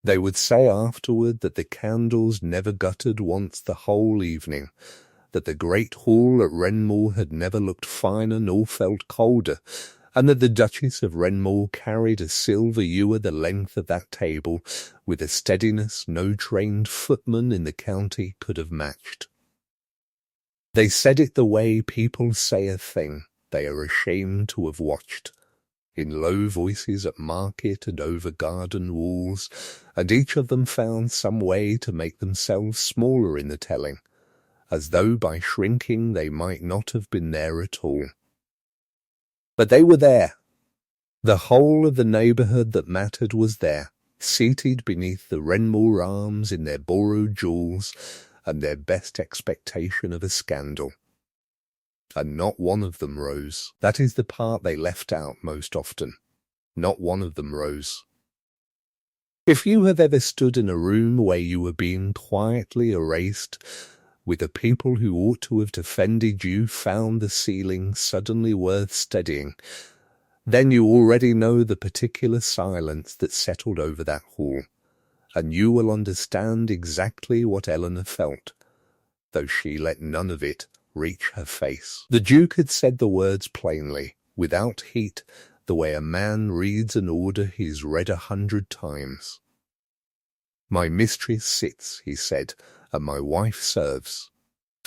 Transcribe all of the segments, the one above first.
They would say afterward that the candles never guttered once the whole evening, that the great hall at Renmore had never looked finer nor felt colder, and that the Duchess of Renmore carried a silver ewer the length of that table with a steadiness no trained footman in the county could have matched. They said it the way people say a thing they are ashamed to have watched, in low voices at market and over garden walls, and each of them found some way to make themselves smaller in the telling, as though by shrinking they might not have been there at all. But they were there. The whole of the neighbourhood that mattered was there, seated beneath the Renmore arms in their borrowed jewels and their best expectation of a scandal. And not one of them rose. That is the part they left out most often. Not one of them rose. If you have ever stood in a room where you were being quietly erased, with the people who ought to have defended you found the ceiling suddenly worth steadying, then you already know the particular silence that settled over that hall, and you will understand exactly what Eleanor felt, though she let none of it reach her face. The Duke had said the words plainly, without heat, the way a man reads an order he's read 100 times. "My mistress sits," he said, "and my wife serves."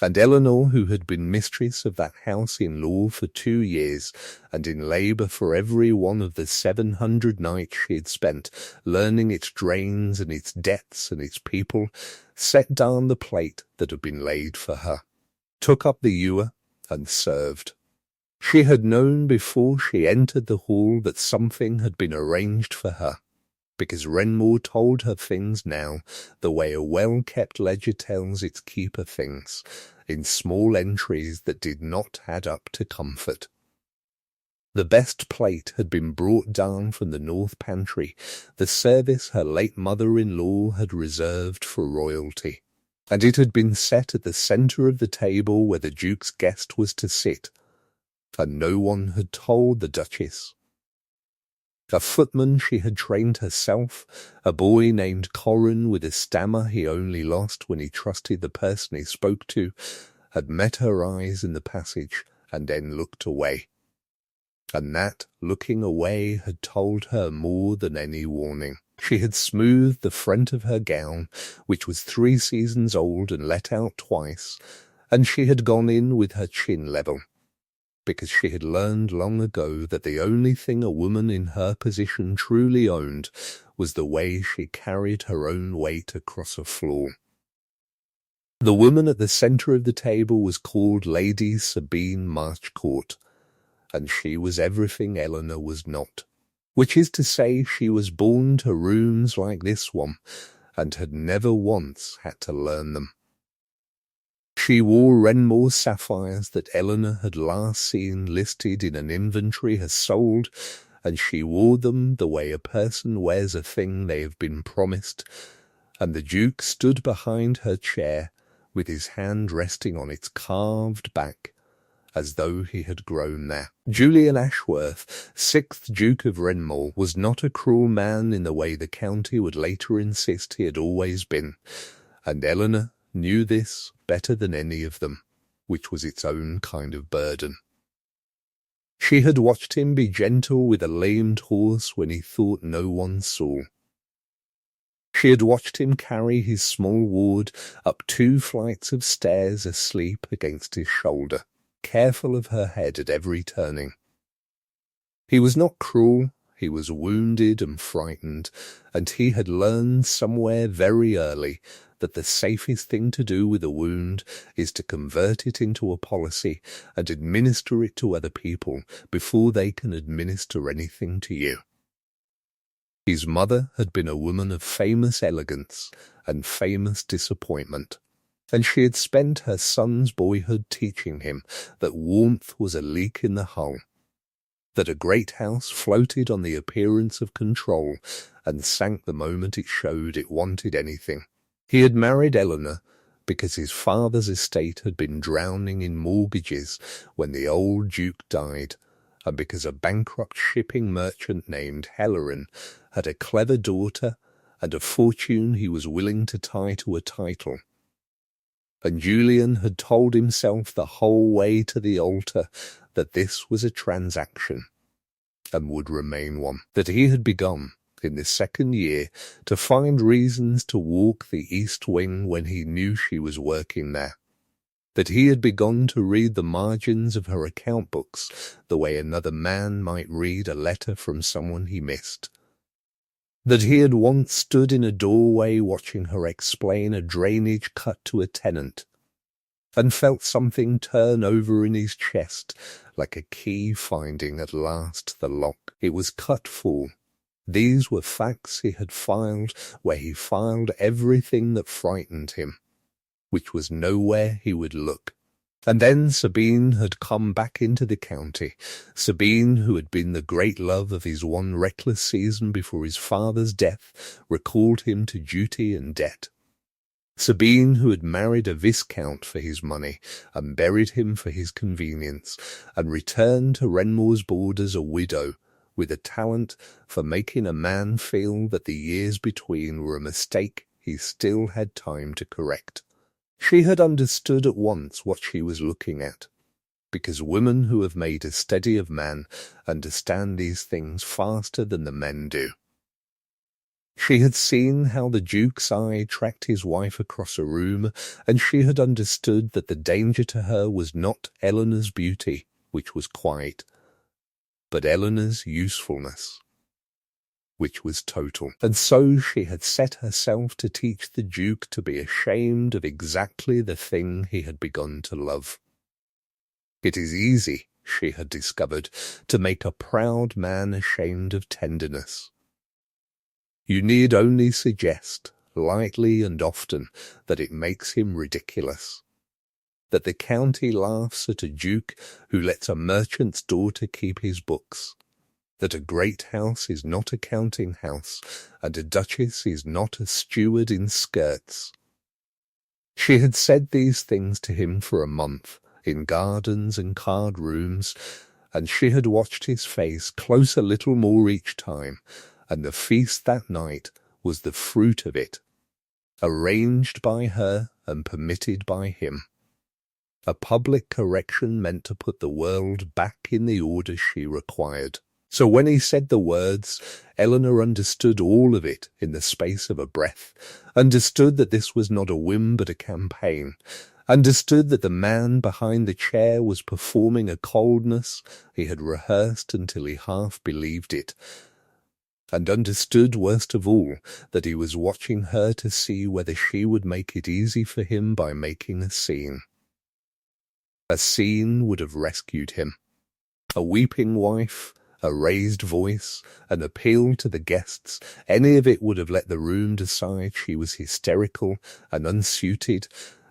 And Eleanor, who had been mistress of that house in law for 2 years, and in labour for every one of the 700 nights she had spent learning its drains and its debts and its people, set down the plate that had been laid for her, took up the ewer, and served. She had known before she entered the hall that something had been arranged for her, because Renmore told her things now the way a well-kept ledger tells its keeper things, in small entries that did not add up to comfort. The best plate had been brought down from the north pantry, the service her late mother-in-law had reserved for royalty, and it had been set at the centre of the table where the Duke's guest was to sit, and no one had told the Duchess. A footman she had trained herself, a boy named Corrin with a stammer he only lost when he trusted the person he spoke to, had met her eyes in the passage and then looked away. And that looking away had told her more than any warning. She had smoothed the front of her gown, which was 3 seasons old and let out twice, and she had gone in with her chin level, because she had learned long ago that the only thing a woman in her position truly owned was the way she carried her own weight across a floor. The woman at the centre of the table was called Lady Sabine Marchcourt, and she was everything Eleanor was not, which is to say she was born to rooms like this one, and had never once had to learn them. She wore Renmore sapphires that Eleanor had last seen listed in an inventory as sold, and she wore them the way a person wears a thing they have been promised, and the Duke stood behind her chair with his hand resting on its carved back, as though he had grown there. Julian Ashworth, 6th Duke of Renmore, was not a cruel man in the way the county would later insist he had always been, and Eleanor knew this better than any of them, which was its own kind of burden. She had watched him be gentle with a lamed horse when he thought no one saw. She had watched him carry his small ward up 2 flights of stairs asleep against his shoulder, careful of her head at every turning. He was not cruel, he was wounded and frightened, and he had learned somewhere very early that the safest thing to do with a wound is to convert it into a policy and administer it to other people before they can administer anything to you. His mother had been a woman of famous elegance and famous disappointment, and she had spent her son's boyhood teaching him that warmth was a leak in the hull, that a great house floated on the appearance of control and sank the moment it showed it wanted anything. He had married Eleanor because his father's estate had been drowning in mortgages when the old Duke died, and because a bankrupt shipping merchant named Hellerin had a clever daughter and a fortune he was willing to tie to a title. And Julian had told himself the whole way to the altar that this was a transaction, and would remain one, that he had begun, in this second year, to find reasons to walk the east wing when he knew she was working there, that he had begun to read the margins of her account books the way another man might read a letter from someone he missed, that he had once stood in a doorway watching her explain a drainage cut to a tenant, and felt something turn over in his chest like a key finding at last the lock it was cut full. These were facts he had filed where he filed everything that frightened him, which was nowhere he would look. And then Sabine had come back into the county, Sabine who had been the great love of his one reckless season before his father's death recalled him to duty and debt. Sabine who had married a viscount for his money and buried him for his convenience, and returned to Renmore's borders a widow, with a talent for making a man feel that the years between were a mistake he still had time to correct. She had understood at once what she was looking at, because women who have made a study of man understand these things faster than the men do. She had seen how the Duke's eye tracked his wife across a room, and she had understood that the danger to her was not Eleanor's beauty, which was quiet, but Eleanor's usefulness, which was total. And so she had set herself to teach the Duke to be ashamed of exactly the thing he had begun to love. It is easy, she had discovered, to make a proud man ashamed of tenderness. You need only suggest, lightly and often, that it makes him ridiculous, that the county laughs at a duke who lets a merchant's daughter keep his books, that a great house is not a counting house, and a duchess is not a steward in skirts. She had said these things to him for a month, in gardens and card rooms, and she had watched his face close a little more each time, and the feast that night was the fruit of it, arranged by her and permitted by him. A public correction meant to put the world back in the order she required. So when he said the words, Eleanor understood all of it in the space of a breath, understood that this was not a whim but a campaign, understood that the man behind the chair was performing a coldness he had rehearsed until he half believed it, and understood worst of all that he was watching her to see whether she would make it easy for him by making a scene. A scene would have rescued him. A weeping wife, a raised voice, an appeal to the guests, any of it would have let the room decide she was hysterical and unsuited,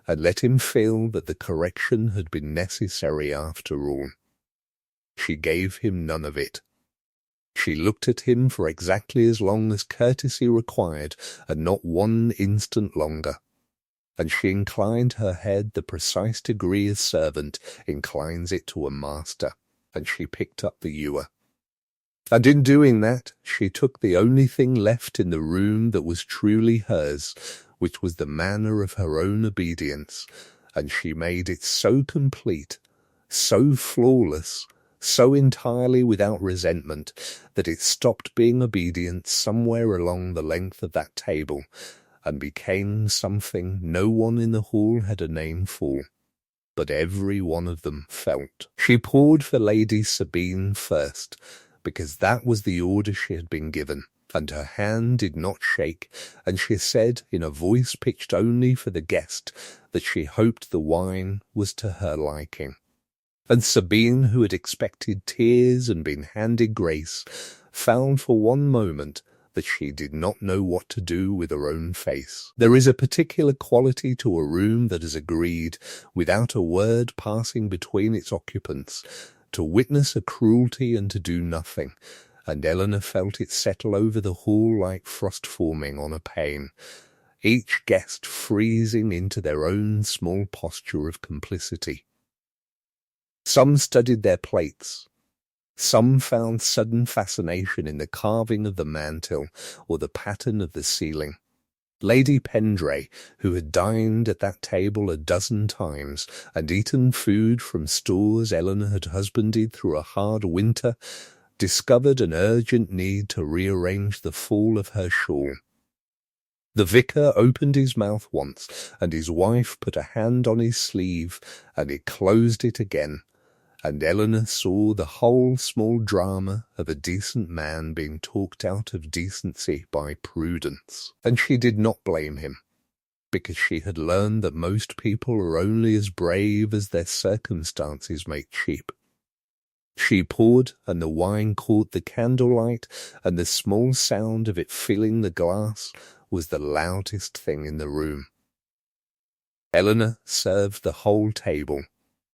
and let him feel that the correction had been necessary after all. She gave him none of it. She looked at him for exactly as long as courtesy required, and not one instant longer. And she inclined her head the precise degree a servant inclines it to a master, and she picked up the ewer. And in doing that, she took the only thing left in the room that was truly hers, which was the manner of her own obedience, and she made it so complete, so flawless, so entirely without resentment, that it stopped being obedience somewhere along the length of that table, and became something no one in the hall had a name for, but every one of them felt. She poured for Lady Sabine first, because that was the order she had been given, and her hand did not shake, and she said, in a voice pitched only for the guest, that she hoped the wine was to her liking. And Sabine, who had expected tears and been handed grace, found for one moment that she did not know what to do with her own face. There is a particular quality to a room that has agreed, without a word passing between its occupants, to witness a cruelty and to do nothing, and Eleanor felt it settle over the hall like frost forming on a pane, each guest freezing into their own small posture of complicity. Some studied their plates, Some found sudden fascination in the carving of the mantel or the pattern of the ceiling. Lady Pendray, who had dined at that table a dozen times and eaten food from stores Eleanor had husbanded through a hard winter, discovered an urgent need to rearrange the fall of her shawl. The vicar opened his mouth once, and his wife put a hand on his sleeve, and he closed it again, and Eleanor saw the whole small drama of a decent man being talked out of decency by Prudence. And she did not blame him, because she had learned that most people are only as brave as their circumstances make cheap. She poured, and the wine caught the candlelight, and the small sound of it filling the glass was the loudest thing in the room. Eleanor served the whole table.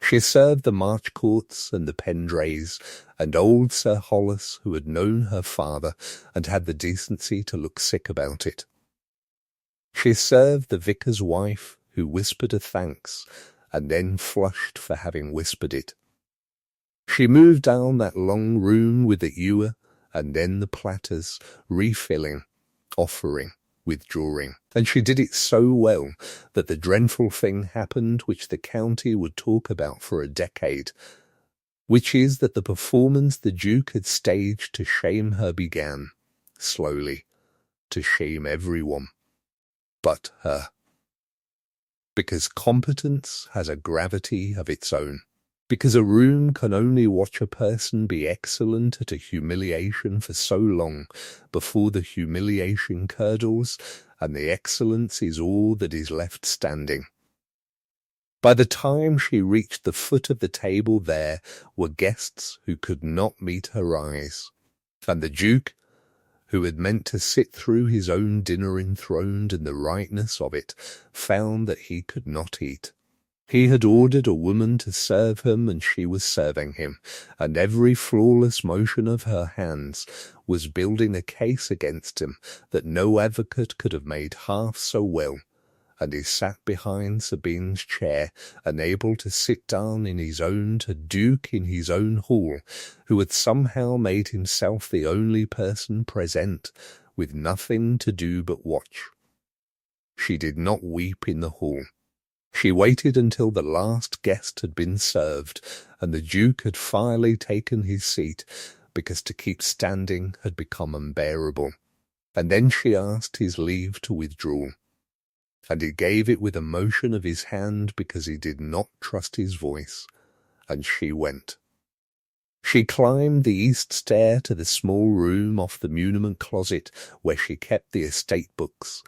She served the Marchcourts and the Pendrays, and old Sir Hollis, who had known her father and had the decency to look sick about it. She served the vicar's wife, who whispered a thanks, and then flushed for having whispered it. She moved down that long room with the ewer, and then the platters, refilling, offering, withdrawing, and she did it so well that the dreadful thing happened which the county would talk about for a decade, which is that the performance the Duke had staged to shame her began, slowly, to shame everyone but her. Because competence has a gravity of its own. Because a room can only watch a person be excellent at a humiliation for so long before the humiliation curdles and the excellence is all that is left standing. By the time she reached the foot of the table there were guests who could not meet her eyes, and the Duke, who had meant to sit through his own dinner enthroned in the rightness of it, found that he could not eat. He had ordered a woman to serve him, and she was serving him, and every flawless motion of her hands was building a case against him that no advocate could have made half so well, and he sat behind Sabine's chair, unable to sit down in his own to Duke in his own hall, who had somehow made himself the only person present, with nothing to do but watch. She did not weep in the hall. She waited until the last guest had been served, and the Duke had finally taken his seat, because to keep standing had become unbearable. And then she asked his leave to withdraw. And he gave it with a motion of his hand because he did not trust his voice, and she went. She climbed the east stair to the small room off the muniment closet where she kept the estate books,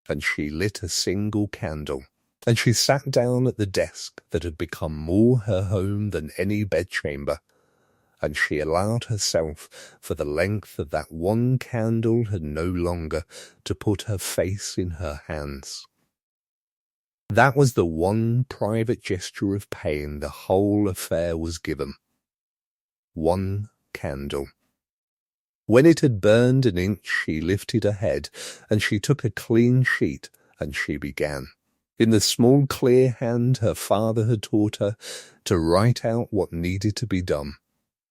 and she lit a single candle. And she sat down at the desk that had become more her home than any bedchamber, and she allowed herself, for the length of that one candle had no longer, to put her face in her hands. That was the one private gesture of pain the whole affair was given. One candle. When it had burned an inch, she lifted her head, and she took a clean sheet, and she began. In the small clear hand her father had taught her to write out what needed to be done,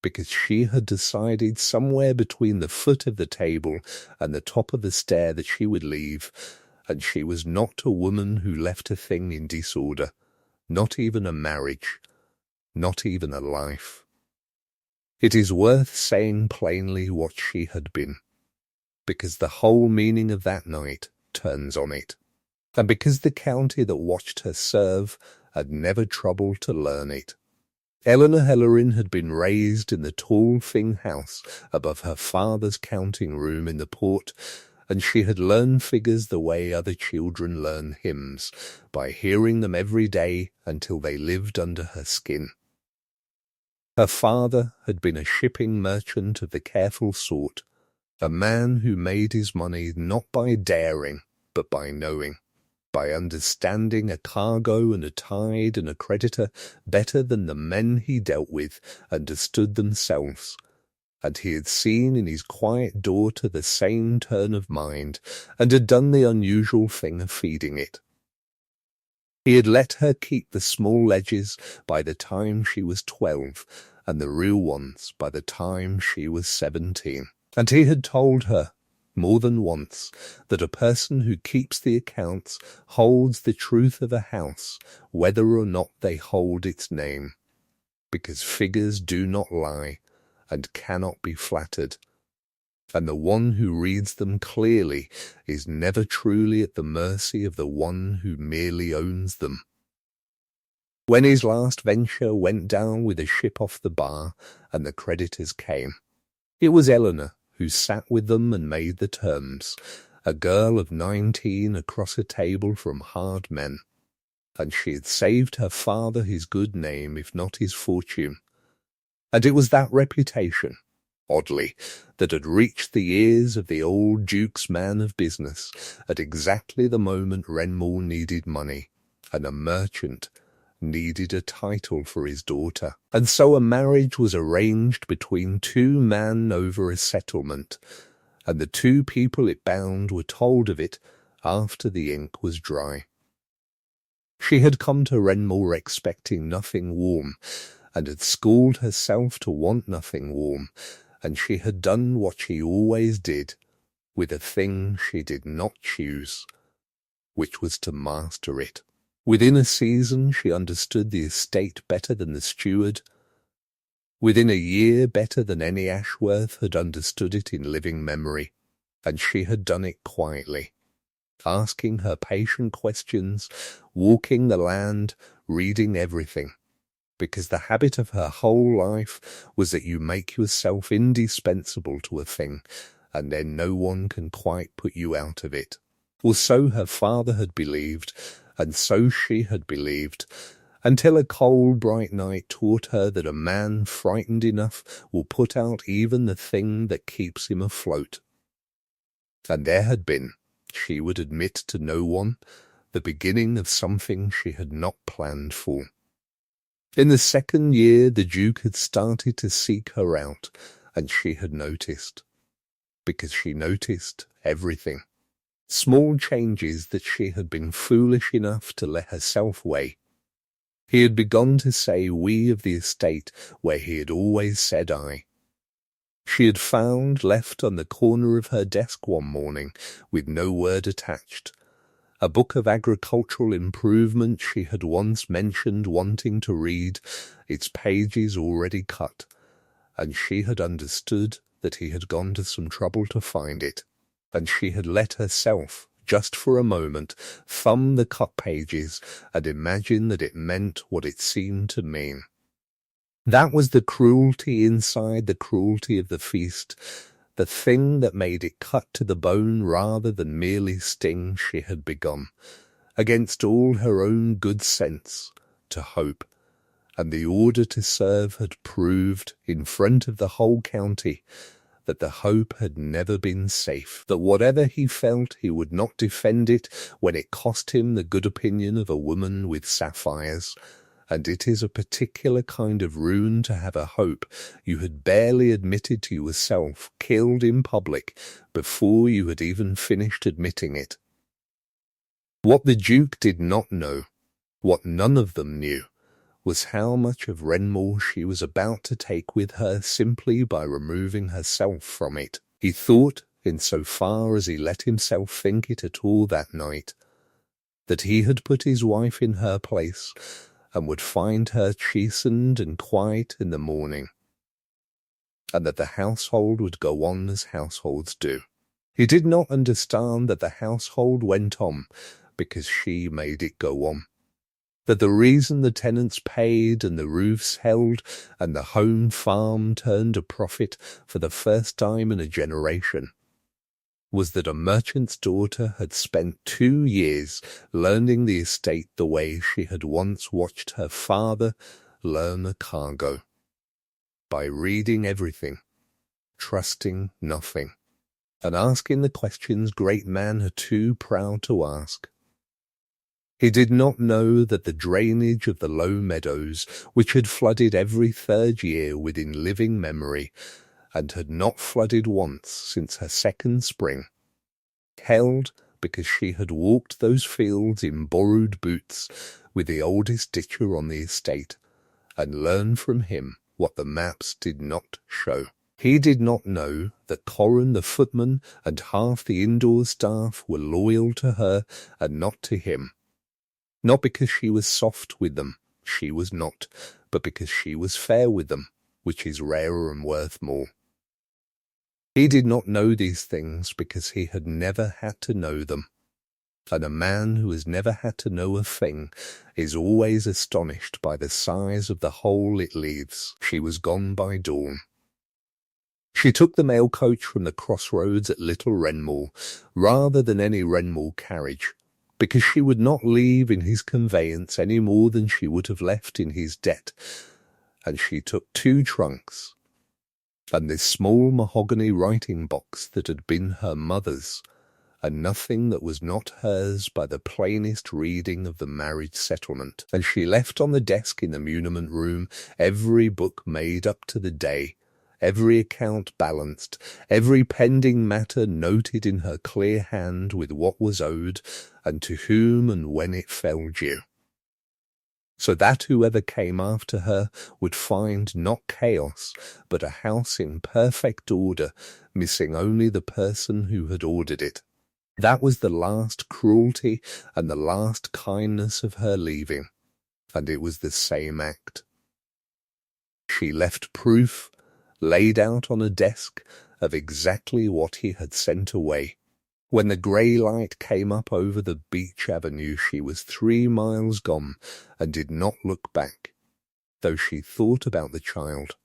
because she had decided somewhere between the foot of the table and the top of the stair that she would leave, and she was not a woman who left a thing in disorder, not even a marriage, not even a life. It is worth saying plainly what she had been, because the whole meaning of that night turns on it. And because the county that watched her serve had never troubled to learn it. Eleanor Hellerin had been raised in the tall thing house above her father's counting room in the port, and she had learned figures the way other children learn hymns, by hearing them every day until they lived under her skin. Her father had been a shipping merchant of the careful sort, a man who made his money not by daring, but by knowing, by understanding a cargo and a tide and a creditor better than the men he dealt with understood themselves, and he had seen in his quiet daughter the same turn of mind, and had done the unusual thing of feeding it. He had let her keep the small ledges by the time she was 12, and the real ones by the time she was 17. And he had told her, more than once, that a person who keeps the accounts holds the truth of a house, whether or not they hold its name, because figures do not lie and cannot be flattered, and the one who reads them clearly is never truly at the mercy of the one who merely owns them. When his last venture went down with a ship off the bar and the creditors came, it was Eleanor who sat with them and made the terms, a girl of 19 across a table from hard men, and she had saved her father his good name, if not his fortune. And it was that reputation, oddly, that had reached the ears of the old Duke's man of business at exactly the moment Renmore needed money, and a merchant needed a title for his daughter. And so a marriage was arranged between two men over a settlement, and the two people it bound were told of it after the ink was dry. She had come to Renmore expecting nothing warm, and had schooled herself to want nothing warm, and she had done what she always did with a thing she did not choose, which was to master it. Within a season she understood the estate better than the steward. Within a year better than any Ashworth had understood it in living memory, and she had done it quietly, asking her patient questions, walking the land, reading everything, because the habit of her whole life was that you make yourself indispensable to a thing, and then no one can quite put you out of it. Or so her father had believed, and so she had believed, until a cold, bright night taught her that a man frightened enough will put out even the thing that keeps him afloat. And there had been, she would admit to no one, the beginning of something she had not planned for. In the second year the Duke had started to seek her out, and she had noticed, because she noticed everything. Small changes that she had been foolish enough to let herself weigh. He had begun to say we of the estate where he had always said I. She had found, left on the corner of her desk one morning, with no word attached, a book of agricultural improvement she had once mentioned wanting to read, its pages already cut, and she had understood that he had gone to some trouble to find it. And she had let herself, just for a moment, thumb the cut pages and imagine that it meant what it seemed to mean. That was the cruelty inside the cruelty of the feast, the thing that made it cut to the bone rather than merely sting she had begun, against all her own good sense, to hope, and the order to serve had proved, in front of the whole county, that the hope had never been safe, that whatever he felt he would not defend it when it cost him the good opinion of a woman with sapphires, and it is a particular kind of ruin to have a hope you had barely admitted to yourself killed in public before you had even finished admitting it. What the Duke did not know, what none of them knew, was how much of Renmore she was about to take with her simply by removing herself from it. He thought, in so far as he let himself think it at all that night, that he had put his wife in her place and would find her chastened and quiet in the morning, and that the household would go on as households do. He did not understand that the household went on because she made it go on, that the reason the tenants paid and the roofs held and the home farm turned a profit for the first time in a generation was that a merchant's daughter had spent 2 years learning the estate the way she had once watched her father learn a cargo, by reading everything, trusting nothing, and asking the questions great men are too proud to ask. He did not know that the drainage of the low meadows, which had flooded every 3rd year within living memory, and had not flooded once since her 2nd spring, held because she had walked those fields in borrowed boots with the oldest ditcher on the estate, and learned from him what the maps did not show. He did not know that Corin the footman and half the indoor staff were loyal to her and not to him. Not because she was soft with them, she was not, but because she was fair with them, which is rarer and worth more. He did not know these things because he had never had to know them. And a man who has never had to know a thing is always astonished by the size of the hole it leaves. She was gone by dawn. She took the mail coach from the crossroads at Little Renmore, rather than any Renmore carriage, because she would not leave in his conveyance any more than she would have left in his debt, and she took 2 trunks, and this small mahogany writing box that had been her mother's, and nothing that was not hers by the plainest reading of the marriage settlement. And she left on the desk in the muniment room every book made up to the day, every account balanced, every pending matter noted in her clear hand with what was owed, and to whom and when it fell due. So that whoever came after her would find not chaos, but a house in perfect order, missing only the person who had ordered it. That was the last cruelty and the last kindness of her leaving, and it was the same act. She left proof, laid out on a desk, of exactly what he had sent away. When the grey light came up over the beach avenue, she was 3 miles gone and did not look back, though she thought about the child,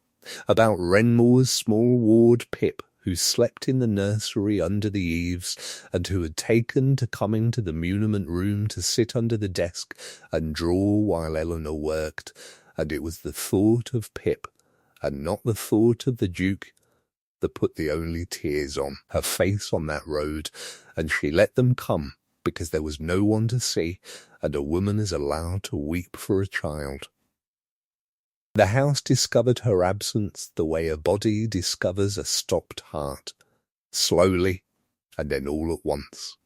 about Renmore's small ward Pip, who slept in the nursery under the eaves, and who had taken to coming to the muniment room to sit under the desk and draw while Eleanor worked, and it was the thought of Pip, and not the thought of the Duke, that put the only tears on her face on that road, and she let them come, because there was no one to see, and a woman is allowed to weep for a child. The house discovered her absence the way a body discovers a stopped heart, slowly, and then all at once.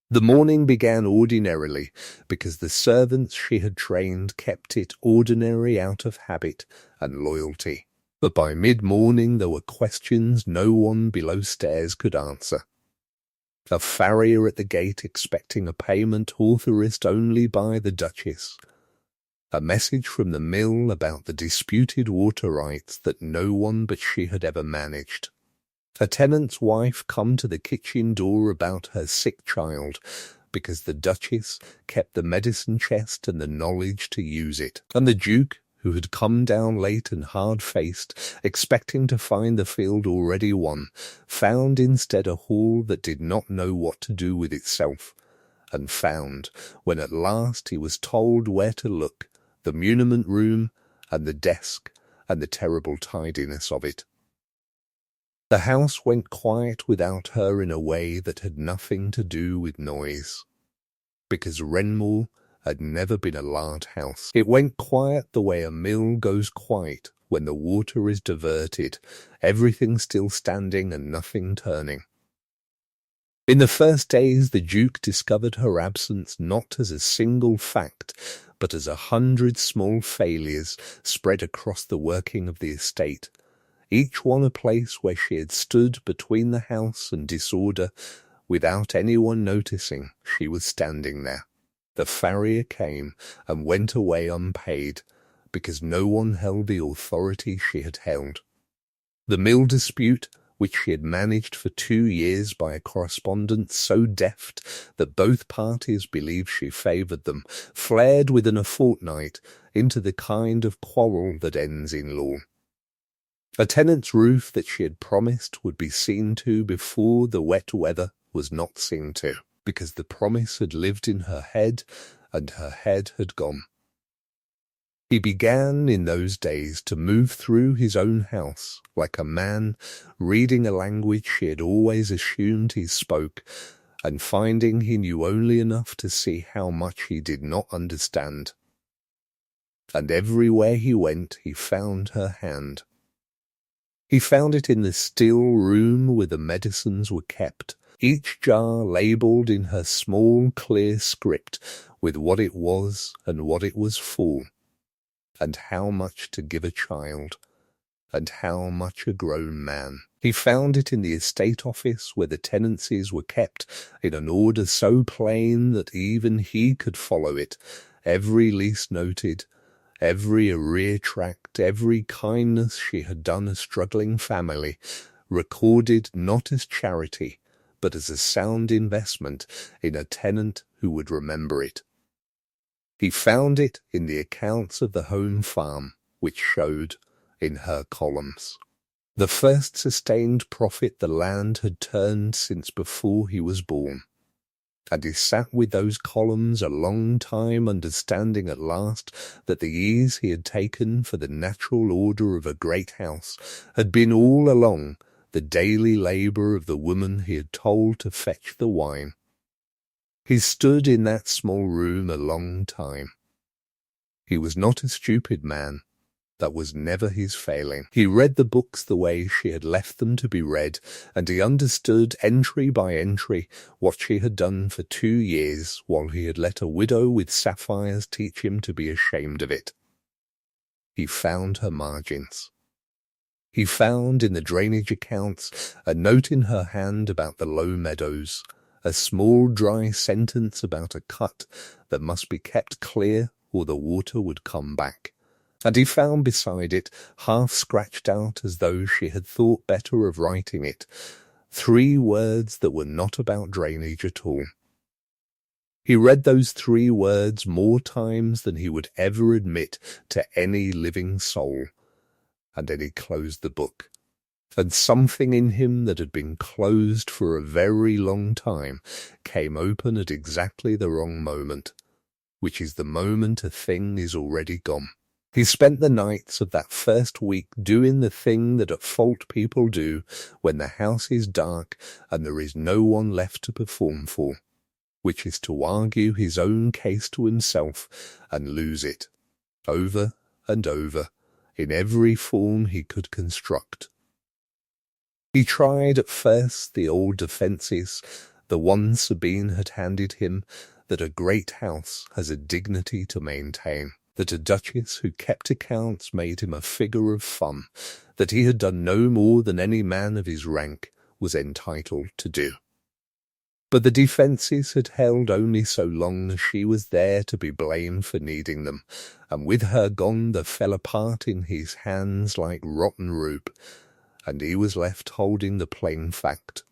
The morning began ordinarily, because the servants she had trained kept it ordinary out of habit and loyalty. But by mid-morning there were questions no one below stairs could answer. A farrier at the gate expecting a payment authorised only by the Duchess. A message from the mill about the disputed water rights that no one but she had ever managed. A tenant's wife come to the kitchen door about her sick child, because the Duchess kept the medicine chest and the knowledge to use it. And the Duke, who had come down late and hard-faced, expecting to find the field already won, found instead a hall that did not know what to do with itself, and found, when at last he was told where to look, the muniment room, and the desk, and the terrible tidiness of it. The house went quiet without her in a way that had nothing to do with noise, because Renmore had never been a loud house. It went quiet the way a mill goes quiet when the water is diverted, everything still standing and nothing turning. In the first days the Duke discovered her absence not as a single fact, but as 100 small failures spread across the working of the estate, each one a place where she had stood between the house and disorder, without anyone noticing she was standing there. The farrier came and went away unpaid, because no one held the authority she had held. The mill dispute, which she had managed for 2 years by a correspondence so deft that both parties believed she favoured them, flared within a fortnight into the kind of quarrel that ends in law. A tenant's roof that she had promised would be seen to before the wet weather was not seen to, because the promise had lived in her head, and her head had gone. He began in those days to move through his own house like a man reading a language she had always assumed he spoke, and finding he knew only enough to see how much he did not understand. And everywhere he went he found her hand. He found it in the still room where the medicines were kept, each jar labelled in her small clear script with what it was and what it was for, and how much to give a child, and how much a grown man. He found it in the estate office where the tenancies were kept in an order so plain that even he could follow it, every lease noted, every arrear tracked, every kindness she had done a struggling family, recorded not as charity, but as a sound investment in a tenant who would remember it. He found it in the accounts of the home farm, which showed, in her columns, the first sustained profit the land had turned since before he was born. And he sat with those columns a long time, understanding at last that the ease he had taken for the natural order of a great house had been all along the daily labour of the woman he had told to fetch the wine. He stood in that small room a long time. He was not a stupid man. That was never his failing. He read the books the way she had left them to be read, and he understood entry by entry what she had done for 2 years, while he had let a widow with sapphires teach him to be ashamed of it. He found her margins. He found in the drainage accounts a note in her hand about the low meadows, a small dry sentence about a cut that must be kept clear or the water would come back. And he found beside it, half scratched out as though she had thought better of writing it, 3 words that were not about drainage at all. He read those 3 words more times than he would ever admit to any living soul, and then he closed the book. And something in him that had been closed for a very long time came open at exactly the wrong moment, which is the moment a thing is already gone. He spent the nights of that first week doing the thing that at fault people do when the house is dark and there is no one left to perform for, which is to argue his own case to himself and lose it, over and over, in every form he could construct. He tried at first the old defences, the one Sabine had handed him, that a great house has a dignity to maintain, that a duchess who kept accounts made him a figure of fun, that he had done no more than any man of his rank was entitled to do. But the defences had held only so long as she was there to be blamed for needing them, and with her gone they fell apart in his hands like rotten rube, and he was left holding the plain fact,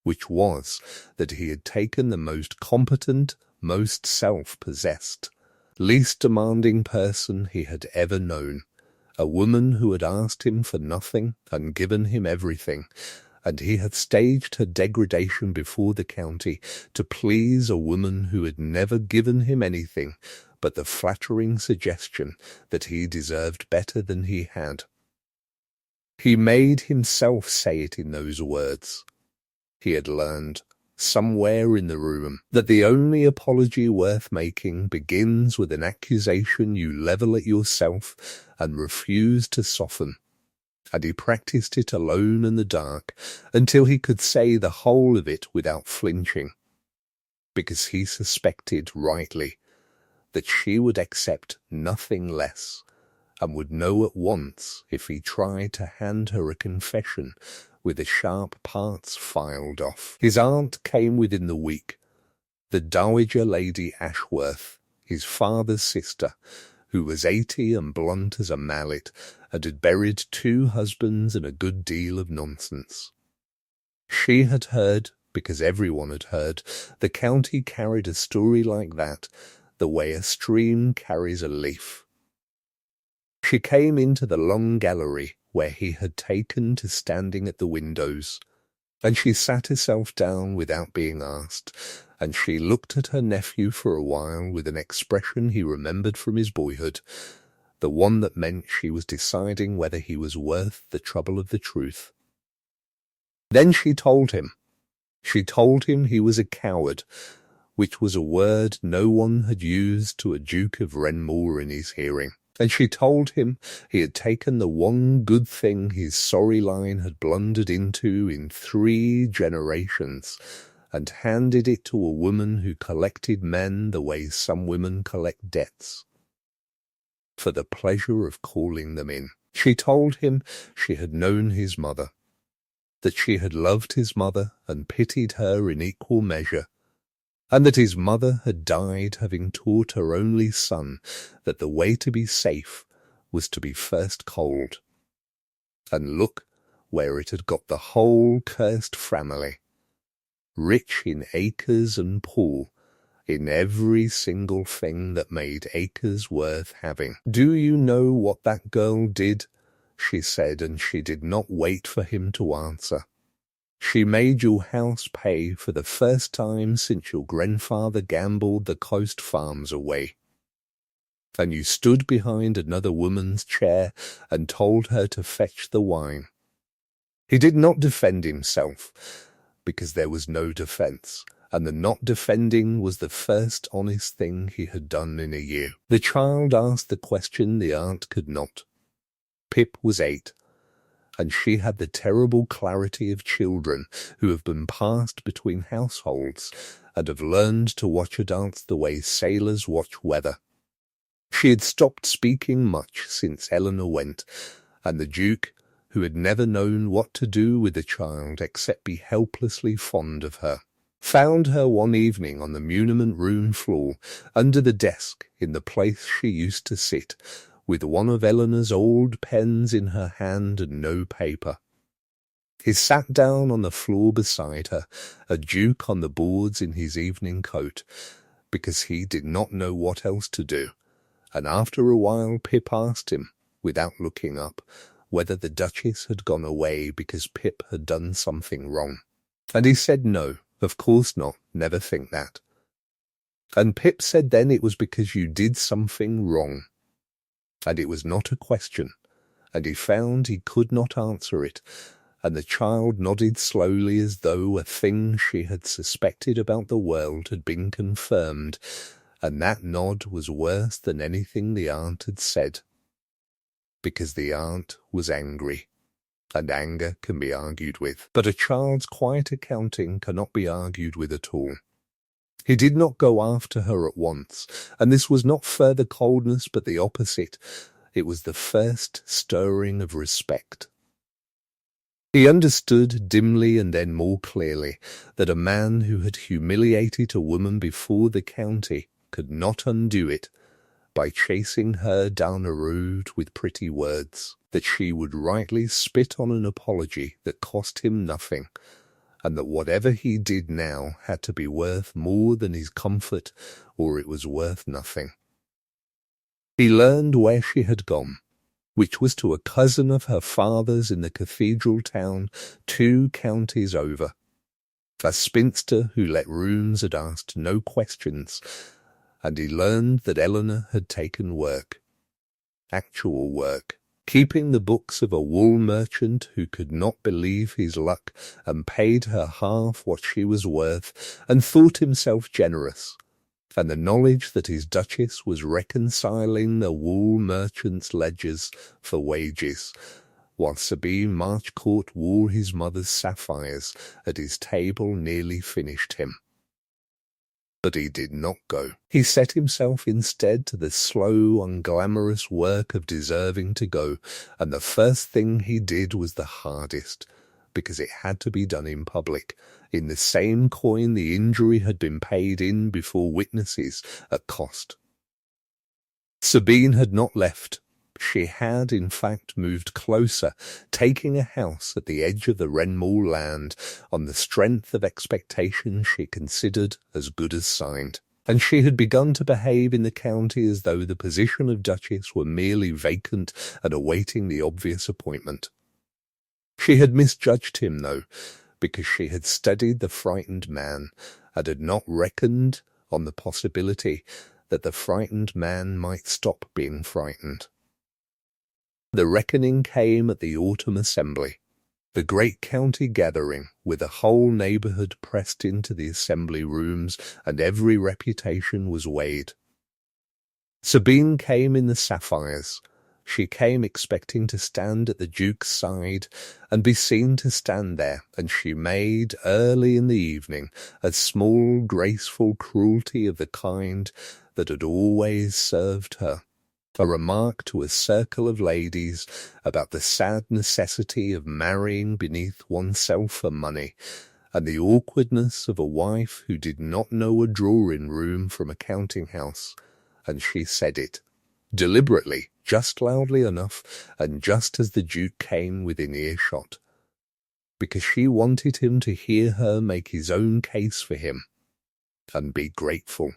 which was that he had taken the most competent, most self-possessed, least demanding person he had ever known, a woman who had asked him for nothing and given him everything, and he had staged her degradation before the county to please a woman who had never given him anything but the flattering suggestion that he deserved better than he had. He made himself say it in those words. He had learned, somewhere in the room, that the only apology worth making begins with an accusation you level at yourself and refuse to soften, and he practised it alone in the dark until he could say the whole of it without flinching, because he suspected rightly that she would accept nothing less, and would know at once if he tried to hand her a confession with the sharp parts filed off. His aunt came within the week, the Dowager Lady Ashworth, his father's sister, who was 80 and blunt as a mallet, and had buried 2 husbands and a good deal of nonsense. She had heard, because everyone had heard, the county carried a story like that, the way a stream carries a leaf. She came into the long gallery where he had taken to standing at the windows, and she sat herself down without being asked, and she looked at her nephew for a while with an expression he remembered from his boyhood, the one that meant she was deciding whether he was worth the trouble of the truth. Then she told him. She told him he was a coward, which was a word no one had used to a Duke of Renmore in his hearing. And she told him he had taken the one good thing his sorry line had blundered into in 3 generations, and handed it to a woman who collected men the way some women collect debts, for the pleasure of calling them in. She told him she had known his mother, that she had loved his mother and pitied her in equal measure, and that his mother had died having taught her only son that the way to be safe was to be first cold. And look where it had got the whole cursed family, rich in acres and poor, in every single thing that made acres worth having. Do you know what that girl did? She said, and she did not wait for him to answer. She made your house pay for the first time since your grandfather gambled the coast farms away. And you stood behind another woman's chair and told her to fetch the wine. He did not defend himself, because there was no defense, and the not defending was the first honest thing he had done in a year. The child asked the question the aunt could not. Pip was 8, and she had the terrible clarity of children who have been passed between households and have learned to watch a dance the way sailors watch weather. She had stopped speaking much since Eleanor went, and the Duke, who had never known what to do with the child except be helplessly fond of her, found her one evening on the muniment room floor, under the desk in the place she used to sit, with one of Eleanor's old pens in her hand and no paper. He sat down on the floor beside her, a Duke on the boards in his evening coat, because he did not know what else to do, and after a while Pip asked him, without looking up, whether the Duchess had gone away because Pip had done something wrong. And he said no, of course not, never think that. And Pip said then it was because you did something wrong. And it was not a question, and he found he could not answer it, and the child nodded slowly as though a thing she had suspected about the world had been confirmed, and that nod was worse than anything the aunt had said. Because the aunt was angry, and anger can be argued with. But a child's quiet accounting cannot be argued with at all. He did not go after her at once, and this was not further coldness but the opposite. It was the first stirring of respect. He understood dimly and then more clearly that a man who had humiliated a woman before the county could not undo it by chasing her down a road with pretty words, that she would rightly spit on an apology that cost him nothing, and that whatever he did now had to be worth more than his comfort, or it was worth nothing. He learned where she had gone, which was to a cousin of her father's in the cathedral town 2 counties over, a spinster who let rooms and asked no questions, and he learned that Eleanor had taken work, actual work, keeping the books of a wool merchant who could not believe his luck and paid her half what she was worth and thought himself generous, and the knowledge that his Duchess was reconciling the wool merchant's ledgers for wages, while Sabine Marchcourt wore his mother's sapphires at his table nearly finished him. But he did not go. He set himself instead to the slow, unglamorous work of deserving to go, and the first thing he did was the hardest, because it had to be done in public, in the same coin the injury had been paid in before witnesses at cost. Sabine had not left. She had, in fact, moved closer, taking a house at the edge of the Renmore land on the strength of expectation she considered as good as signed. And she had begun to behave in the county as though the position of Duchess were merely vacant and awaiting the obvious appointment. She had misjudged him, though, because she had studied the frightened man and had not reckoned on the possibility that the frightened man might stop being frightened. The reckoning came at the autumn assembly, the great county gathering, with the whole neighbourhood pressed into the assembly rooms, and every reputation was weighed. Sabine came in the sapphires. She came expecting to stand at the Duke's side and be seen to stand there, and she made, early in the evening, a small, graceful cruelty of the kind that had always served her. a remark to a circle of ladies about the sad necessity of marrying beneath oneself for money, and the awkwardness of a wife who did not know a drawing-room from a counting-house, and she said it, deliberately, just loudly enough, and just as the Duke came within earshot, because she wanted him to hear her make his own case for him, and be grateful.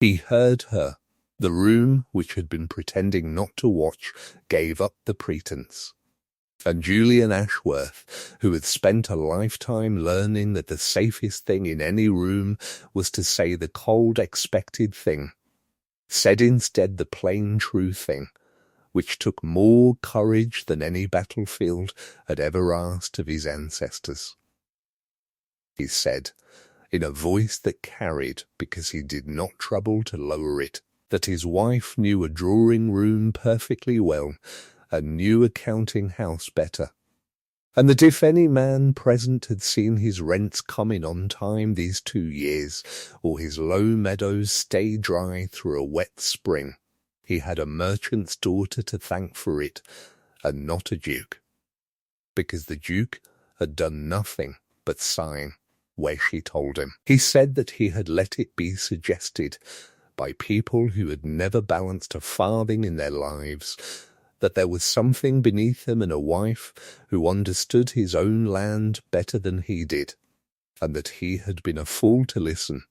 He heard her. The room, which had been pretending not to watch, gave up the pretense. And Julian Ashworth, who had spent a lifetime learning that the safest thing in any room was to say the cold expected thing, said instead the plain true thing, which took more courage than any battlefield had ever asked of his ancestors. He said, in a voice that carried because he did not trouble to lower it, that his wife knew a drawing-room perfectly well, and knew a counting-house better, and that if any man present had seen his rents come in on time these 2 years, or his low meadows stay dry through a wet spring, he had a merchant's daughter to thank for it, and not a duke, because the Duke had done nothing but sign where she told him. He said that he had let it be suggested by people who had never balanced a farthing in their lives, that there was something beneath him in a wife who understood his own land better than he did, and that he had been a fool to listen,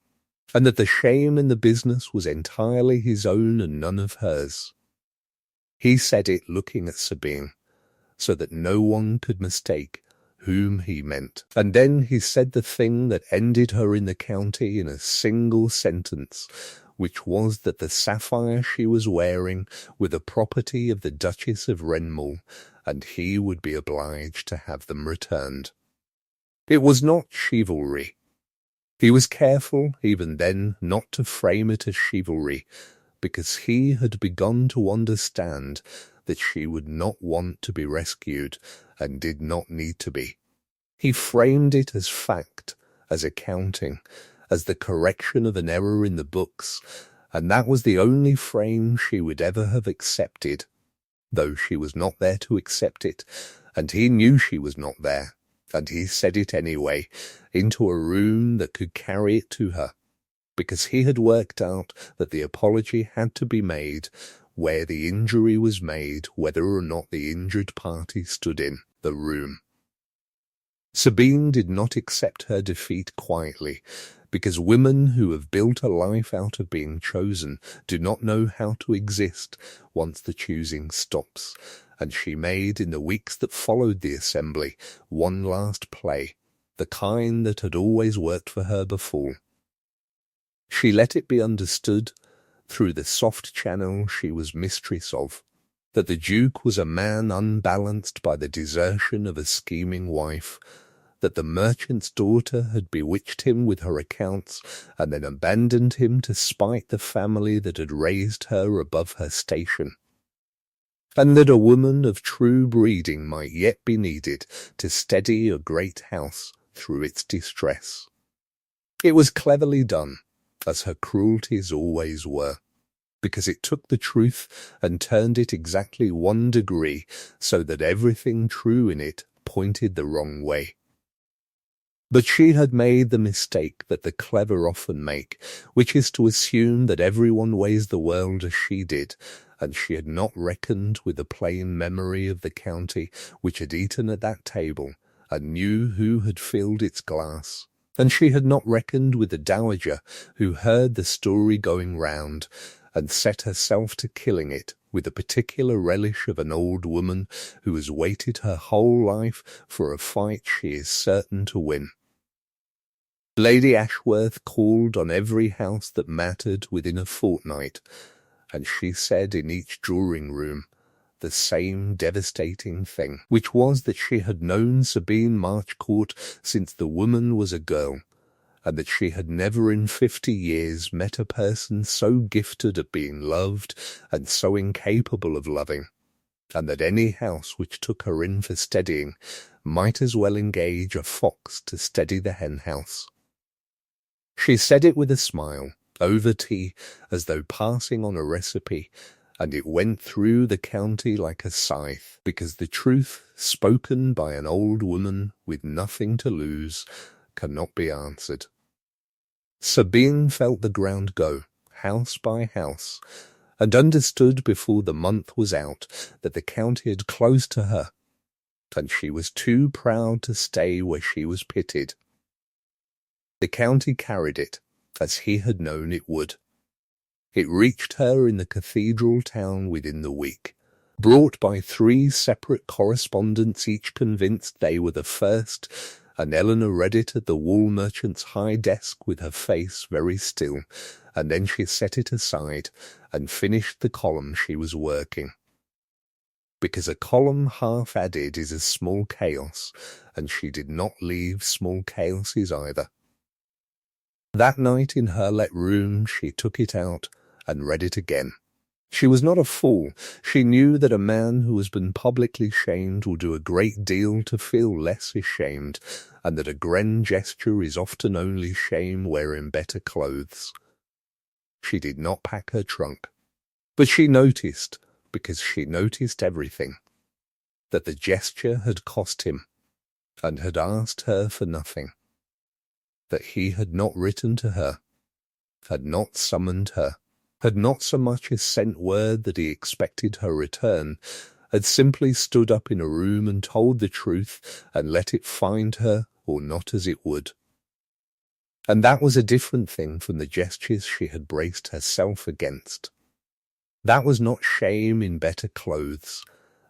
and that the shame in the business was entirely his own and none of hers. He said it looking at Sabine, so that no one could mistake whom he meant. And then he said the thing that ended her in the county in a single sentence, which was that the sapphire she was wearing were the property of the Duchess of Renmore, and he would be obliged to have them returned. It was not chivalry. He was careful, even then, not to frame it as chivalry, because he had begun to understand that she would not want to be rescued, and did not need to be. He framed it as fact, as accounting, as the correction of an error in the books, and that was the only frame she would ever have accepted, though she was not there to accept it, and he knew she was not there, and he said it anyway, into a room that could carry it to her, because he had worked out that the apology had to be made where the injury was made, whether or not the injured party stood in the room. Sabine did not accept her defeat quietly, because women who have built a life out of being chosen do not know how to exist once the choosing stops, and she made, in the weeks that followed the assembly, one last play, the kind that had always worked for her before. She let it be understood, through the soft channel she was mistress of, that the Duke was a man unbalanced by the desertion of a scheming wife, that the merchant's daughter had bewitched him with her accounts, and then abandoned him to spite the family that had raised her above her station, and that a woman of true breeding might yet be needed to steady a great house through its distress. It was cleverly done, as her cruelties always were, because it took the truth and turned it exactly 1 degree, so that everything true in it pointed the wrong way. But she had made the mistake that the clever often make, which is to assume that everyone weighs the world as she did, and she had not reckoned with the plain memory of the county which had eaten at that table, and knew who had filled its glass. And she had not reckoned with the dowager who heard the story going round, and set herself to killing it with the particular relish of an old woman who has waited her whole life for a fight she is certain to win. Lady Ashworth called on every house that mattered within a fortnight, and she said in each drawing-room the same devastating thing, which was that she had known Sabine Marchcourt since the woman was a girl, and that she had never in 50 years met a person so gifted at being loved and so incapable of loving, and that any house which took her in for steadying might as well engage a fox to steady the hen-house. She said it with a smile, over tea, as though passing on a recipe, and it went through the county like a scythe, because the truth, spoken by an old woman with nothing to lose, cannot be answered. Sabine felt the ground go, house by house, and understood before the month was out that the county had closed to her, and she was too proud to stay where she was pitied. The county carried it, as he had known it would. It reached her in the cathedral town within the week, brought by 3 separate correspondents, each convinced they were the first, and Eleanor read it at the wool merchant's high desk with her face very still, and then she set it aside and finished the column she was working. Because a column half added is a small chaos, and she did not leave small chaoses either. That night in her let room she took it out and read it again. She was not a fool. She knew that a man who has been publicly shamed will do a great deal to feel less ashamed, and that a grand gesture is often only shame wearing better clothes. She did not pack her trunk, but she noticed, because she noticed everything, that the gesture had cost him, and had asked her for nothing, that he had not written to her, had not summoned her, had not so much as sent word that he expected her return, had simply stood up in a room and told the truth and let it find her or not as it would. And that was a different thing from the gestures she had braced herself against. That was not shame in better clothes.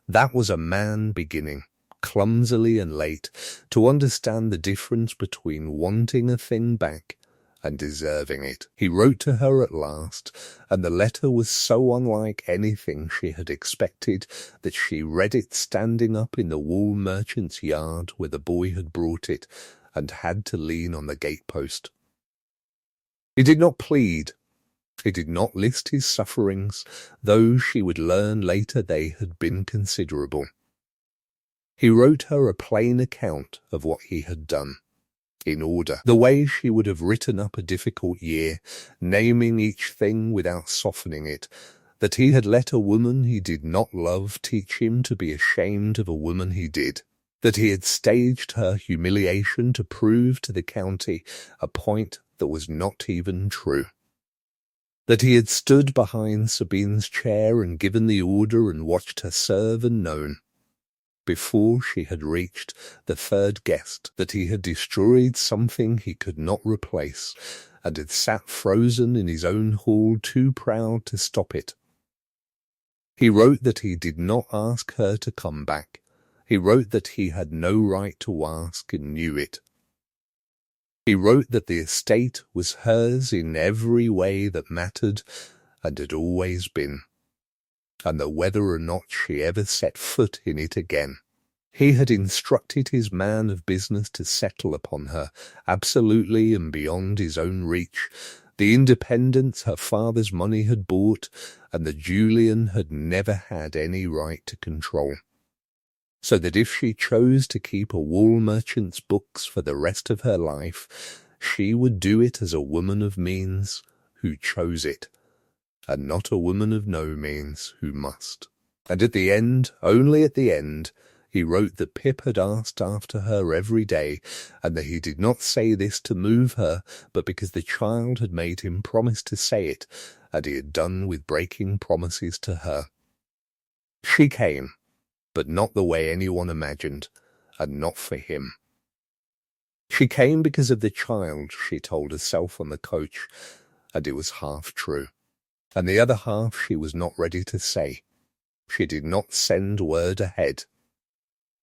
That was a man beginning, clumsily and late, to understand the difference between wanting a thing back and deserving it. He wrote to her at last, and the letter was so unlike anything she had expected that she read it standing up in the wool merchant's yard where the boy had brought it, and had to lean on the gatepost. He did not plead. He did not list his sufferings, though she would learn later they had been considerable. He wrote her a plain account of what he had done, in order, the way she would have written up a difficult year, naming each thing without softening it, that he had let a woman he did not love teach him to be ashamed of a woman he did, that he had staged her humiliation to prove to the county a point that was not even true, that he had stood behind Sabine's chair and given the order and watched her serve and known, before she had reached the 3rd guest, that he had destroyed something he could not replace, and had sat frozen in his own hall too proud to stop it. He wrote that he did not ask her to come back. He wrote that he had no right to ask and knew it. He wrote that the estate was hers in every way that mattered and had always been, and that whether or not she ever set foot in it again, he had instructed his man of business to settle upon her, absolutely and beyond his own reach, the independence her father's money had bought, and that Julian had never had any right to control. So that if she chose to keep a wool merchant's books for the rest of her life, she would do it as a woman of means who chose it, and not a woman of no means who must. And at the end, only at the end, he wrote that Pip had asked after her every day, and that he did not say this to move her, but because the child had made him promise to say it, and he had done with breaking promises to her. She came, but not the way anyone imagined, and not for him. She came because of the child, she told herself on the coach, and it was half true, and the other half she was not ready to say. She did not send word ahead.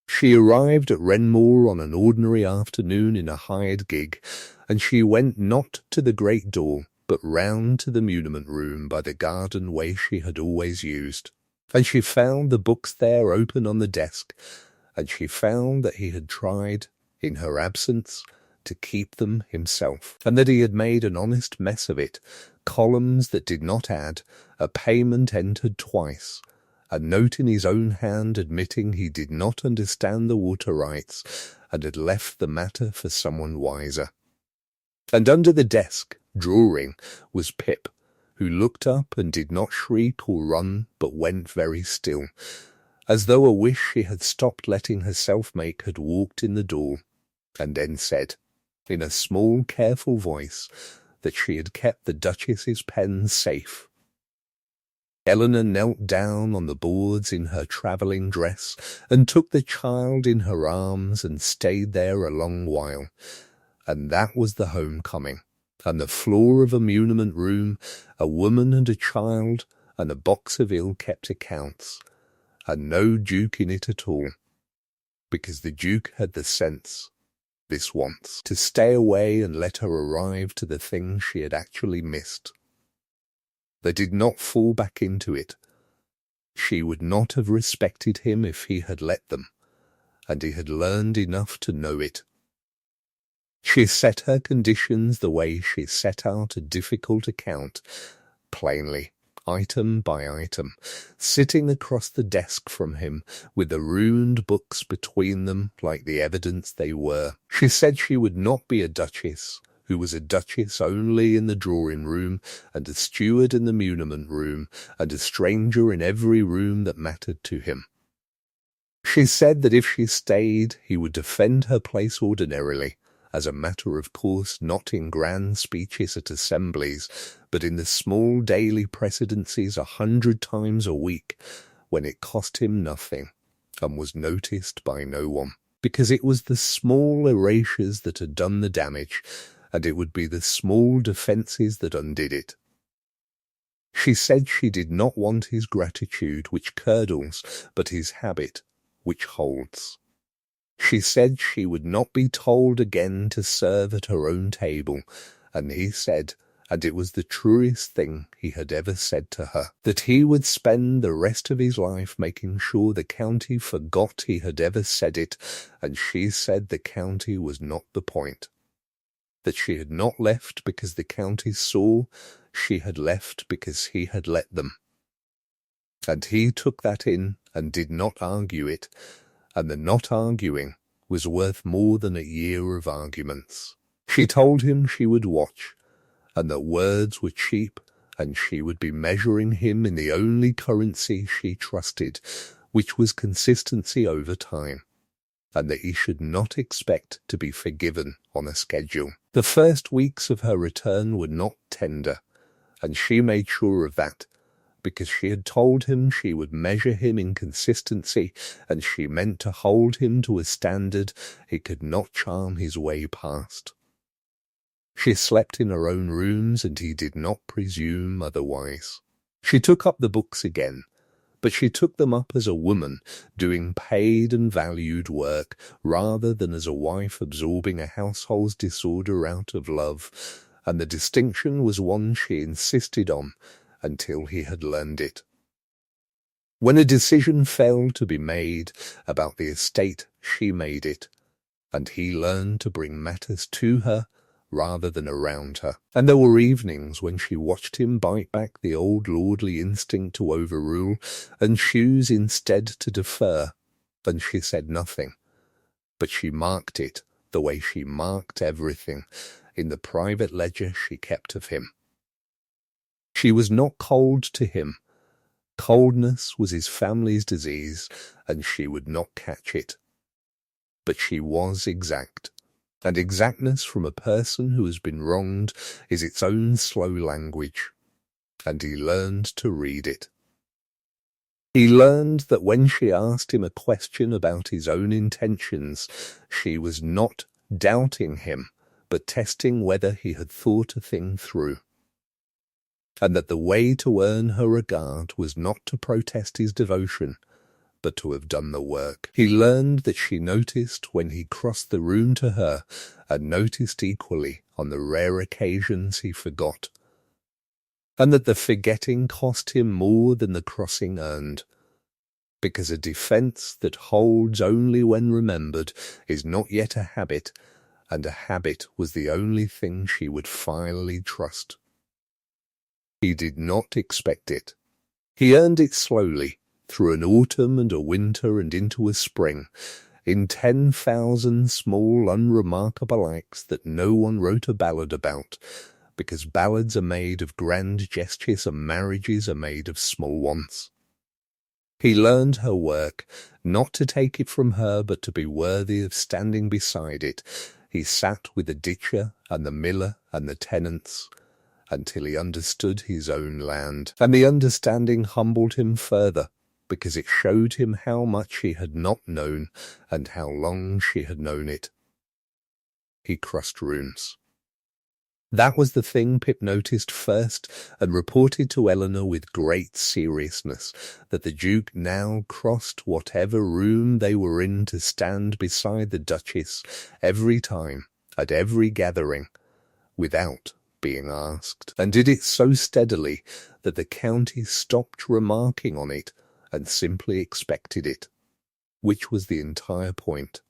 She arrived at Renmore on an ordinary afternoon in a hired gig, and she went not to the great door, but round to the muniment room by the garden way she had always used. And she found the books there open on the desk, and she found that he had tried, in her absence, to keep them himself, and that he had made an honest mess of it, columns that did not add, a payment entered twice, a note in his own hand admitting he did not understand the water rights, and had left the matter for someone wiser. And under the desk, drawing, was Pip, who looked up and did not shriek or run, but went very still, as though a wish she had stopped letting herself make had walked in the door, and then said, in a small, careful voice, that she had kept the Duchess's pen safe. Eleanor knelt down on the boards in her travelling dress and took the child in her arms and stayed there a long while. And that was the homecoming, and the floor of a muniment room, a woman and a child, and a box of ill-kept accounts, and no Duke in it at all, because the Duke had the sense, this once, to stay away and let her arrive to the thing she had actually missed. They did not fall back into it. She would not have respected him if he had let them, and he had learned enough to know it. She set her conditions the way she set out a difficult account, plainly, item by item, sitting across the desk from him, with the ruined books between them like the evidence they were. She said she would not be a duchess, who was a duchess only in the drawing-room, and a steward in the muniment room, and a stranger in every room that mattered to him. She said that if she stayed, he would defend her place ordinarily, as a matter of course, not in grand speeches at assemblies, but in the small daily precedencies 100 times a week, when it cost him nothing, and was noticed by no one, because it was the small erasures that had done the damage, and it would be the small defences that undid it. She said she did not want his gratitude, which curdles, but his habit, which holds. She said she would not be told again to serve at her own table, and he said, and it was the truest thing he had ever said to her, that he would spend the rest of his life making sure the county forgot he had ever said it, and she said the county was not the point. That she had not left because the county saw, she had left because he had let them. And he took that in and did not argue it, and the not arguing was worth more than a year of arguments. She told him she would watch, and that words were cheap, and she would be measuring him in the only currency she trusted, which was consistency over time, and that he should not expect to be forgiven on a schedule. The first weeks of her return were not tender, and she made sure of that, because she had told him she would measure him in consistency, and she meant to hold him to a standard he could not charm his way past. She slept in her own rooms, and he did not presume otherwise. She took up the books again, but she took them up as a woman doing paid and valued work, rather than as a wife absorbing a household's disorder out of love, and the distinction was one she insisted on until he had learned it. When a decision failed to be made about the estate, she made it, and he learned to bring matters to her rather than around her. And there were evenings when she watched him bite back the old lordly instinct to overrule and choose instead to defer, and she said nothing, but she marked it the way she marked everything in the private ledger she kept of him. She was not cold to him. Coldness was his family's disease, and she would not catch it. But she was exact, and exactness from a person who has been wronged is its own slow language, and he learned to read it. He learned that when she asked him a question about his own intentions, she was not doubting him, but testing whether he had thought a thing through, and that the way to earn her regard was not to protest his devotion, but to have done the work. He learned that she noticed when he crossed the room to her, and noticed equally on the rare occasions he forgot, and that the forgetting cost him more than the crossing earned, because a defence that holds only when remembered is not yet a habit, and a habit was the only thing she would finally trust. He did not expect it. He earned it slowly, through an autumn and a winter and into a spring, in 10,000 small unremarkable acts that no one wrote a ballad about, because ballads are made of grand gestures and marriages are made of small ones. He learned her work, not to take it from her, but to be worthy of standing beside it. He sat with the ditcher and the miller and the tenants, until he understood his own land. And the understanding humbled him further, because it showed him how much he had not known and how long she had known it. He crossed rooms. That was the thing Pip noticed first, and reported to Eleanor with great seriousness, that the Duke now crossed whatever room they were in to stand beside the Duchess every time, at every gathering, without being asked, and did it so steadily that the county stopped remarking on it and simply expected it, which was the entire point.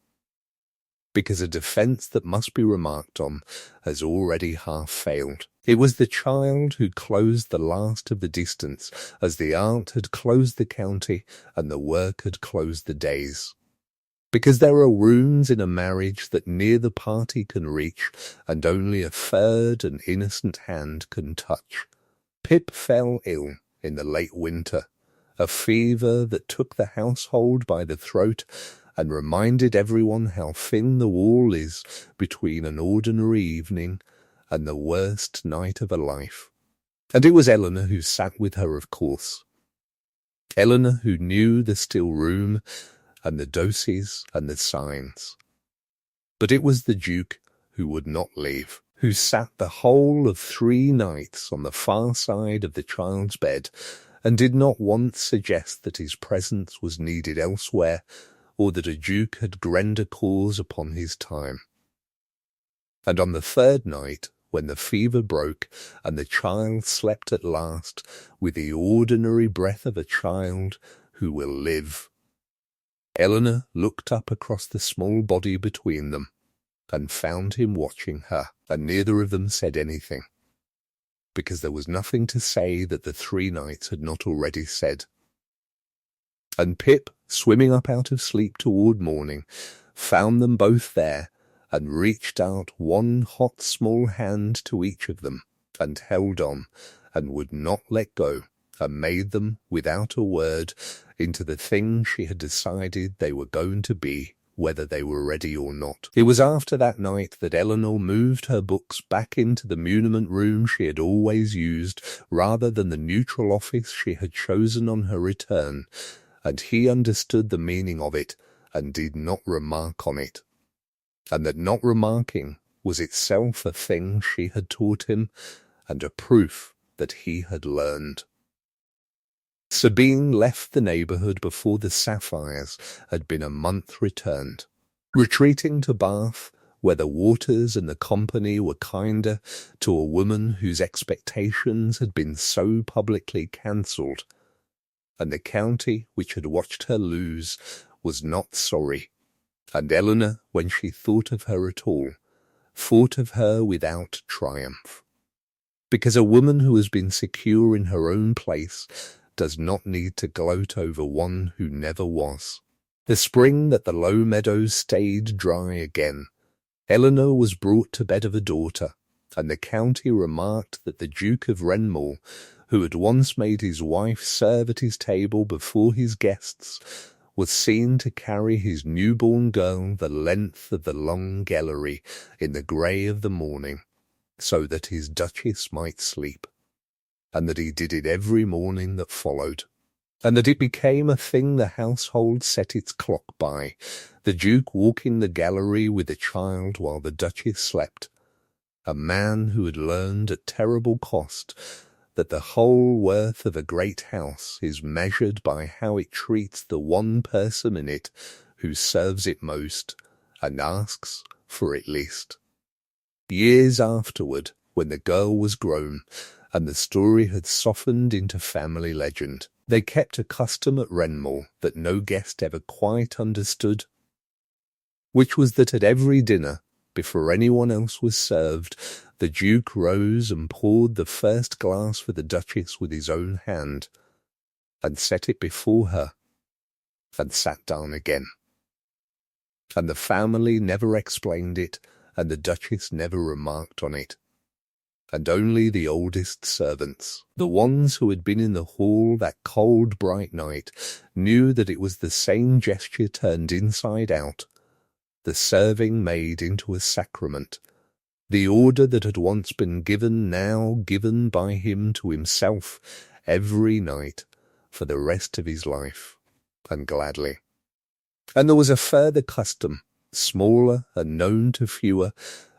Because a defence that must be remarked on has already half failed. It was the child who closed the last of the distance, as the aunt had closed the county and the work had closed the days. Because there are rooms in a marriage that neither party can reach, and only a third and innocent hand can touch. Pip fell ill in the late winter, a fever that took the household by the throat and reminded everyone how thin the wall is between an ordinary evening and the worst night of a life. And it was Eleanor who sat with her, of course. Eleanor who knew the still room and the doses and the signs. But it was the Duke who would not leave, who sat the whole of 3 nights on the far side of the child's bed, and did not once suggest that his presence was needed elsewhere, or that a duke had grander cause upon his time. And on the 3rd night, when the fever broke, and the child slept at last with the ordinary breath of a child who will live, Eleanor looked up across the small body between them, and found him watching her, and neither of them said anything, because there was nothing to say that the 3 nights had not already said. And Pip, swimming up out of sleep toward morning, found them both there, and reached out one hot small hand to each of them, and held on, and would not let go, and made them, without a word, into the thing she had decided they were going to be, whether they were ready or not. It was after that night that Eleanor moved her books back into the muniment room she had always used, rather than the neutral office she had chosen on her return, and he understood the meaning of it, and did not remark on it, and that not remarking was itself a thing she had taught him, and a proof that he had learned. Sabine left the neighbourhood before the sapphires had been a month returned, retreating to Bath, where the waters and the company were kinder to a woman whose expectations had been so publicly cancelled, and the county which had watched her lose was not sorry, and Eleanor, when she thought of her at all, thought of her without triumph. Because a woman who has been secure in her own place does not need to gloat over one who never was. The spring that the low meadows stayed dry again, Eleanor was brought to bed of a daughter, and the county remarked that the Duke of Renmore, who had once made his wife serve at his table before his guests, was seen to carry his newborn girl the length of the long gallery in the grey of the morning, so that his Duchess might sleep, and that he did it every morning that followed, and that it became a thing the household set its clock by, the Duke walking the gallery with the child while the Duchess slept, a man who had learned at terrible cost that the whole worth of a great house is measured by how it treats the one person in it who serves it most and asks for it least. Years afterward, when the girl was grown, and the story had softened into family legend, they kept a custom at Renmore that no guest ever quite understood, which was that at every dinner, before anyone else was served, the Duke rose and poured the first glass for the Duchess with his own hand, and set it before her, and sat down again. And the family never explained it, and the Duchess never remarked on it. and only the oldest servants, the ones who had been in the hall that cold, bright night, knew that it was the same gesture turned inside out, the serving made into a sacrament, the order that had once been given, now given by him to himself every night for the rest of his life, and gladly. And there was a further custom, smaller and known to fewer,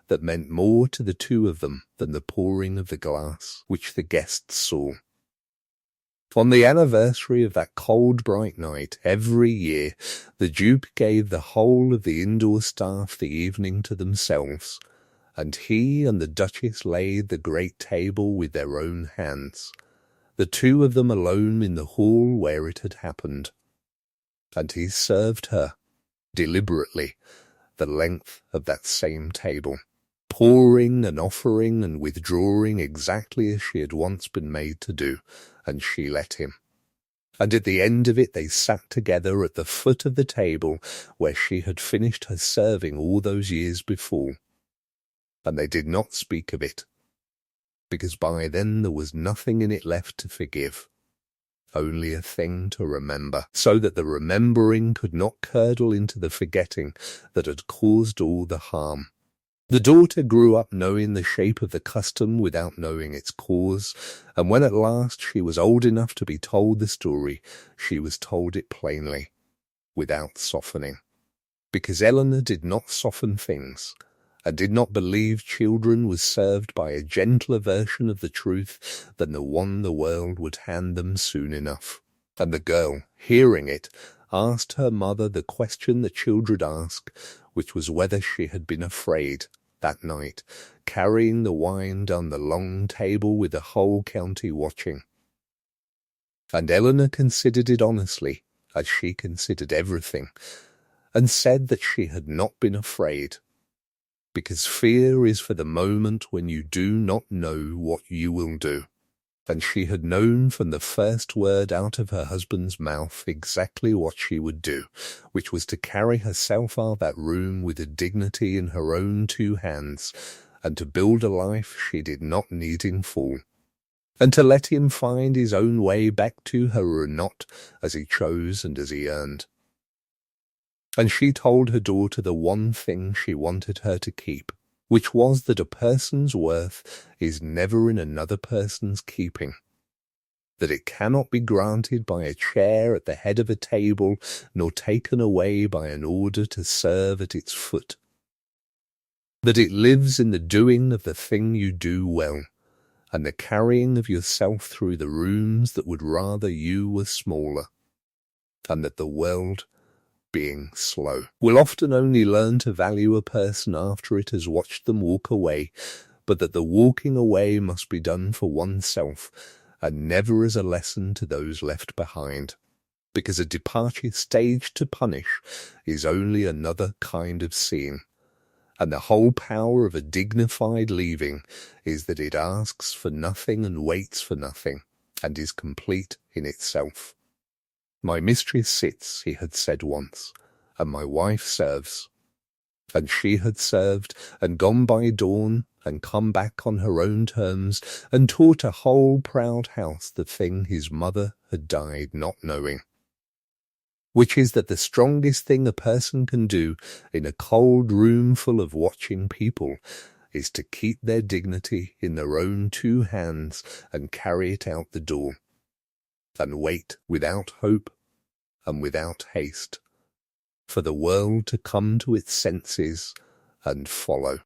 that meant more to the two of them than the pouring of the glass, which the guests saw. On the anniversary of that cold, bright night, every year, the Duke gave the whole of the indoor staff the evening to themselves, and he and the Duchess laid the great table with their own hands, the two of them alone in the hall where it had happened. And he served her, deliberately, the length of that same table, pouring and offering and withdrawing exactly as she had once been made to do, and she let him. And at the end of it they sat together at the foot of the table where she had finished her serving all those years before. And they did not speak of it, because by then there was nothing in it left to forgive, only a thing to remember, so that the remembering could not curdle into the forgetting that had caused all the harm. The daughter grew up knowing the shape of the custom without knowing its cause, and when at last she was old enough to be told the story, she was told it plainly, without softening, because Eleanor did not soften things, and did not believe children was served by a gentler version of the truth than the one the world would hand them soon enough. And the girl, hearing it, asked her mother the question that children ask, which was whether she had been afraid, that night, carrying the wine down the long table with the whole county watching. And Eleanor considered it honestly, as she considered everything, and said that she had not been afraid, because fear is for the moment when you do not know what you will do. And she had known from the first word out of her husband's mouth exactly what she would do, which was to carry herself out of that room with a dignity in her own two hands, and to build a life she did not need in full, and to let him find his own way back to her or not, as he chose and as he earned. And she told her daughter the one thing she wanted her to keep, which was that a person's worth is never in another person's keeping, that it cannot be granted by a chair at the head of a table, nor taken away by an order to serve at its foot, that it lives in the doing of the thing you do well, and the carrying of yourself through the rooms that would rather you were smaller, and that the world, being slow, will often only learn to value a person after it has watched them walk away, but that the walking away must be done for oneself, and never as a lesson to those left behind, because a departure staged to punish is only another kind of seeing, and the whole power of a dignified leaving is that it asks for nothing and waits for nothing, and is complete in itself. My mistress sits, he had said once, and my wife serves. And she had served, and gone by dawn, and come back on her own terms, and taught a whole proud house the thing his mother had died not knowing, which is that the strongest thing a person can do in a cold room full of watching people is to keep their dignity in their own two hands and carry it out the door, and wait without hope and without haste for the world to come to its senses and follow.